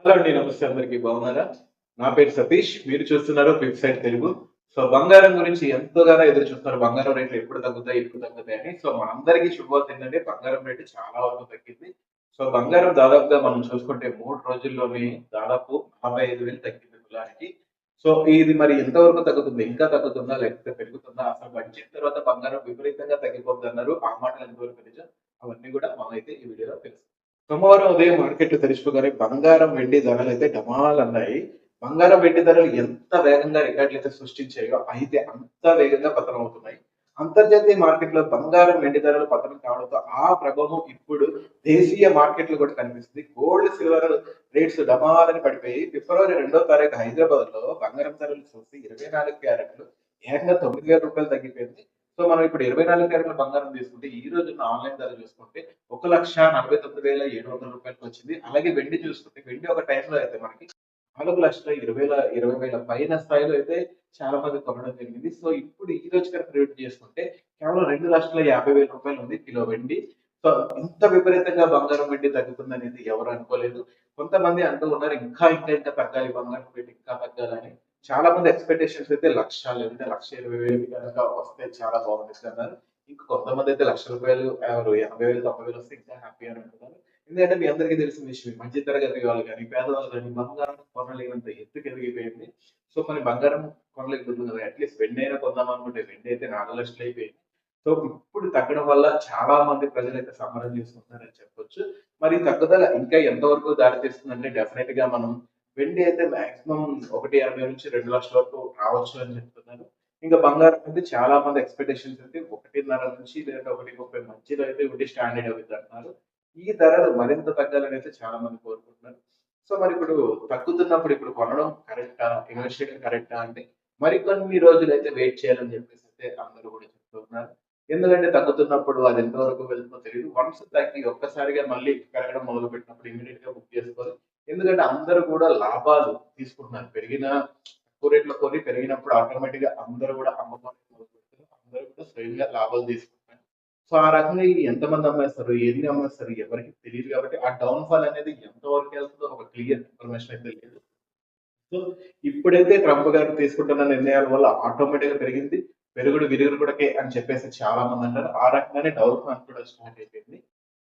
Hello అండి. నమస్తే అందరికి. బాగున్నారా? నా పేరు సతీష్. మీరు చూస్తున్నారు ఫ్లిప్సైట్ తెలుగు. సో బంగారం గురించి ఎంతోగానో ఎదురు చూస్తున్నారు. బంగారం రేట్లు ఎప్పుడు తగ్గుతాయి, ఎప్పుడు తగ్గుతాయి అని. సో మనందరికీ శుభవార్త ఏంటంటే బంగారం రేటు చాలా వరకు తగ్గింది. సో బంగారం దాదాపుగా మనం చూసుకుంటే 3 రోజుల్లోనే దాదాపు 45,000 తగ్గింది తులానికి. సో ఇది మరి ఎంతవరకు తగ్గుతుంది? ఇంకా తగ్గుతుందా? లేకపోతే పెరుగుతుందా? అసలు బడ్జెట్ తర్వాత బంగారం విపరీతంగా తగ్గిపోద్దన్నారు. ఆ మాటలు ఎంతవరకు నిజం? అవన్నీ కూడా మనమైతే ఈ వీడియోలో తెలుసుకుందాం. సోమవారం ఉదయం మార్కెట్లు తెరుచుకోగానే బంగారం, వెండి ధరలైతే డమాలన్నాయి. బంగారం, వెండి ధరలు ఎంత వేగంగా రికార్డులైతే సృష్టించాయో అయితే అంత వేగంగా పతనమవుతున్నాయి. అంతర్జాతీయ మార్కెట్‌లో బంగారం, వెండి ధరలు పతనం కావడంతో ఆ ప్రభావం ఇప్పుడు దేశీయ మార్కెట్‌లో కూడా కనిపిస్తుంది. గోల్డ్, సిల్వర్ రేట్స్ డమాలని పడిపోయి ఫిబ్రవరి 2వ తారీఖు హైదరాబాద్‌లో బంగారం ధరలు చూసి 24 క్యారెట్లు ఏకంగా రూ. 9,000 తగ్గిపోయింది. సో మనం ఇప్పుడు 24 క్యారెట్ల బంగారం తీసుకుంటే ఈ రోజున్న ఆన్‌లైన్ ధర చూసుకుంటే రూ. 1,49,700 వచ్చింది. అలాగే వెండి చూసుకుంటే వెండి ఒక టైంలో అయితే మనకి 4,20,000 పైన స్థాయిలో అయితే చాలా మంది కొనడం జరిగింది. సో ఇప్పుడు ఈ రోజు కనుక రేట్ చేసుకుంటే కేవలం రూ. 2,50,000 ఉంది కిలో వెండి. సో ఇంత విపరీతంగా బంగారం, వెండి తగ్గుతుందనేది ఎవరు అనుకోలేదు. కొంతమంది అంటూ ఉన్నారు ఇంకా తగ్గాలి బంగారం రేట్ ఇంకా తగ్గాలని. చాలా మంది ఎక్స్‌పెక్టేషన్స్ అయితే 1,00,000 లేదంటే 1,20,000 గనక వస్తే చాలా బాగుంటుంది అన్నారు. ఇంకా కొంతమంది అయితే రూ. 1,00,000 80,000, 90,000 వస్తే ఇంకా హ్యాపీ అని అంటున్నారు. ఎందుకంటే మీ అందరికీ తెలిసిన విషయమే. మధ్య తరగతి వాళ్ళు గాని, పేదవాళ్ళు గాని బంగారం కొనలేనంత ఎత్తుకి ఎదిగిపోయింది. సో, మరి బంగారం కొనలేకపోతుంది కదా! అట్‌లీస్ట్ వెండైనా కొందాం అనుకుంటే వెండి అయితే 4,00,000 అయిపోయింది. సో, ఇప్పుడు తగ్గడం వల్ల చాలా మంది ప్రజలైతే సంబరం చేసుకుంటున్నారని చెప్పొచ్చు. మరి తగ్గుదల ఇంకా ఎంతవరకు దారితీస్తుందంటే డెఫినెట్‌గా మనం వెండి అయితే మాక్సిమం 1,80,000-2,00,000 వరకు రావచ్చు అని చెప్తున్నారు. ఇంకా బంగారం అయితే చాలా మంది ఎక్స్‌పెక్టేషన్స్ అయితే 1,50,000 నుంచి లేదంటే 1,30,000 మధ్యలో అయితే ఉండి స్టాండర్డ్ అవుద్దంటున్నారు. ఈ ధరలు మరింత తగ్గాలని అయితే చాలా మంది కోరుకుంటున్నారు. సో, మరిప్పుడు తగ్గుతున్నప్పుడు ఇప్పుడు కొనడం కరెక్టా? ఇన్వెస్ట్ చేయడం కరెక్టా? అంటే మరికొన్ని రోజులైతే వెయిట్ చేయాలని చెప్పేసైతే అందరూ కూడా చెప్తూ ఉన్నారు. ఎందుకంటే తగ్గుతున్నప్పుడు అది ఎంతవరకు వెళ్తుందో తెలీదు. వన్స్ తగ్గి ఒక్కసారిగా మళ్ళీ పెరగడం మొదలుపెట్టినప్పుడు ఇమ్మీడియేట్‌గా బుక్ చేసుకోవాలి. ఎందుకంటే అందరూ కూడా లాభాలు తీసుకుంటున్నారు. తక్కువ రేట్‌లో కొని పెరిగినప్పుడు ఆటోమేటిక్‌గా అందరూ కూడా అమ్మకాలు మొదలుపెడతారు. అందరూ కూడా స్వయంగా లాభాలు తీసుకుంటున్నారు. సో, ఆ రకంగా ఇది ఎంతమంది అమ్మేస్తారు? ఎన్ని అమ్మేస్తారు? ఎవరికీ తెలీదు కాబట్టి ఆ డౌన్ ఫాల్ అనేది ఎంత వరకు వెళ్తదో ఒక క్లియర్ ఇన్ఫర్మేషన్ అయితే లేదు. సో, ఇప్పుడైతే ట్రంప్ గారు తీసుకుంటున్న నిర్ణయాల వల్ల ఆటోమేటిక్‌గా పెరిగింది. పెరుగుడు విరుగుడు కొరకే అని చెప్పేసి చాలా మంది అంటారు. ఆ రకంగానే డౌన్ ఫాల్ కూడా స్టార్ట్ అయిపోయింది.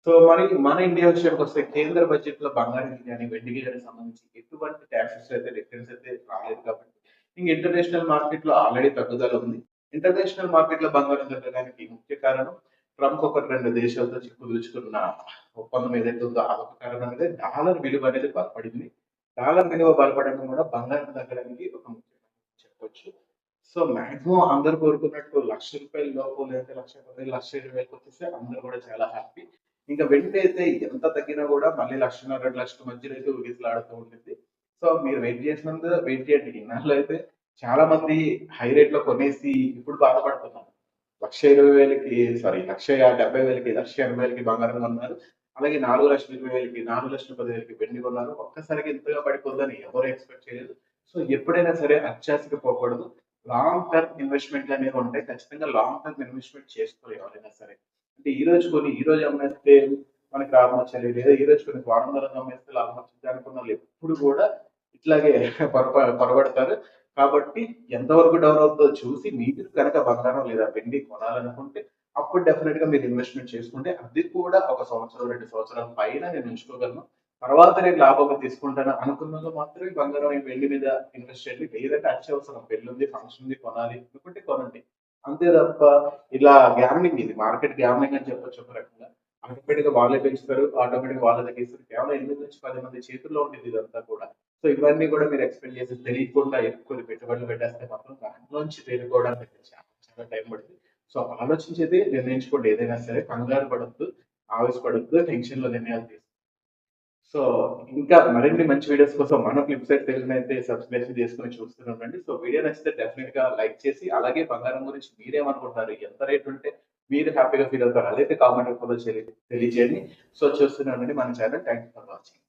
సో, మరి మన ఇండియా విషయానికొస్తే కేంద్ర బడ్జెట్‌లో బంగారానికి గాని, వెండికి గాని సంబంధించి ఎటువంటి టాక్సెస్ అయితే డిఫరెన్స్ అయితే రాలేదు కాబట్టి, ఇంక ఇంటర్నేషనల్ మార్కెట్‌లో ఆల్రెడీ తగ్గుదల ఉంది. ఇంటర్నేషనల్ మార్కెట్‌లో బంగారం తగ్గడానికి ముఖ్య కారణం ట్రంప్ ఒకటి 2 దేశాలతో కుదుర్చుకున్న ఒప్పందం ఏదైతే ఉందో అదొక కారణం అయితే డాలర్ విలువ అనేది బలపడింది. డాలర్ విలువ బలపడడం కూడా బంగారం తగ్గడానికి ఒక ముఖ్యమైన చెప్పొచ్చు. సో మాక్సిమం అందరూ కోరుకున్నట్టు రూ. 1,00,000 లోపు లేదంటే 1,10,000, 1,20,000 వచ్చేస్తే అందరూ కూడా చాలా హ్యాపీ. ఇంకా వెండి అయితే ఎంత తగ్గినా కూడా మళ్ళీ 1,50,000, 2,00,000 మధ్యలో అయితే ఊగిసలాడుతూ ఉంటుంది. సో మీరు వెయిట్ చేయండి. ఇన్నాళ్ళు అయితే చాలా మంది హై రేట్‌లో కొనేసి ఇప్పుడు బాధపడుతున్నారు. 1,20,000కి సారీ 1,70,000కి, 1,80,000కి బంగారం కొన్నారు. అలాగే 4,20,000కి, 4,10,000కి వెండి కొన్నారు. ఒక్కసారిగా ఇంతగా పడిపోద్దని ఎవరు ఎక్స్‌పెక్ట్ చేయలేదు. సో ఎప్పుడైనా సరే అత్యాశకి పోకూడదు. లాంగ్ టర్మ్ ఇన్వెస్ట్‌మెంట్లు అనేవి ఉంటాయి. ఖచ్చితంగా లాంగ్ టర్మ్ ఇన్వెస్ట్‌మెంట్ చేసుకోవాలి ఎవరైనా సరే. అంటే ఈ రోజు కొని ఈ రోజు అమ్మేస్తే మనకి లాభం వచ్చేది. లేదా ఈ రోజు కొని వారం తర్వాత అమ్మేస్తే లాభం వచ్చిద్ది అనుకున్నోళ్ళు ఎప్పుడు కూడా ఇట్లాగే పొరబడతారు. కాబట్టి ఎంతవరకు డౌన్ అవుతుందో చూసి మీరు కనుక బంగారం లేదా వెండి కొనాలనుకుంటే అప్పుడు డెఫినిట్‌గా మీరు ఇన్వెస్ట్‌మెంట్ చేసుకుంటే అది కూడా ఒక సంవత్సరం, 2 సంవత్సరాల పైన నేను ఉంచుకోగలను. తర్వాత నేను లాభంగా తీసుకుంటాను అనుకున్నోళ్ళు మాత్రమే బంగారం, వెండి మీద ఇన్వెస్ట్ చేయండి. లేదంటే అత్యవసరం పెళ్లుంది, ఫంక్షన్ ఉంది కొనాలి అనుకుంటే కొనండి. అంతే తప్ప ఇలా గ్యామ్లింగ్ ఇది. మార్కెట్ గ్యామ్లింగ్ అని చెప్పొచ్చు ఒక రకంగా. ఆటోమేటిక్‌గా వాళ్ళే పెంచుతారు. ఆటోమేటిక్‌గా వాళ్ళే తగ్గిస్తారు. కేవలం 8-10 మంది చేతుల్లో ఉండిద్ది ఇదంతా కూడా. సో ఇవన్నీ కూడా మీరు ఎక్స్‌పెక్ట్ చేసి తెలియకుండా ఎక్కువ పెట్టుబడులు పెట్టేస్తే మాత్రం దాంట్లోంచి తేరుకోవడానికి చాలా చాలా టైం పడుతుంది. సో ఆలోచించి అయితే నిర్ణయించుకోండి ఏదైనా సరే. కంగారు పడొద్దు, ఆవేశపడొద్దు, టెన్షన్‌లో నిర్ణయాలు తీసుకోవద్దు. సో, ఇంకా మరిన్ని మంచి వీడియోస్ కోసం మన ఫ్లిప్‌సైట్ తెలుగునైతే సబ్స్క్రిప్షన్ చేసుకొని చూస్తూనే ఉండండి. సో, వీడియో నచ్చితే డెఫినిట్‌గా లైక్ చేసి, అలాగే బంగారం గురించి మీరేమనుకుంటున్నారు? ఎంత రేట్ ఉంటే మీరు హ్యాపీగా ఫీల్ అవుతారు? అదైతే కామెంట్ రూపంలో తెలియజేయండి. సో, చూస్తూనే ఉండండి మన channel. Thank you for watching.